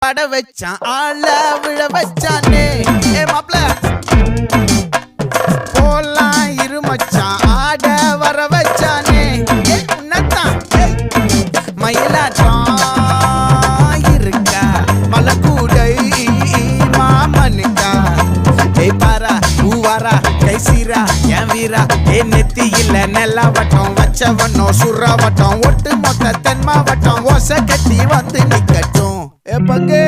பட வச்சான் ஆள விழ வச்சானே ஏ மாப்ள போலாம் இருமச்சான் ஆட வர வச்சானே ஏ உன்னதான் மயிலாட்டம் இருக்கா மலக்கூடை மாமனுக்கா ஏ பாரா பூவாரா கைசீரா என் வீரா ஏ நெத்தி இல்ல நெல்லா வட்டம் வச்சவனோ சுறா வட்டம் ஒட்டு மொத்த தென் மாவட்டம் ஓசை கட்டி வந்து நிக்கட்டும் ஏ பங்கே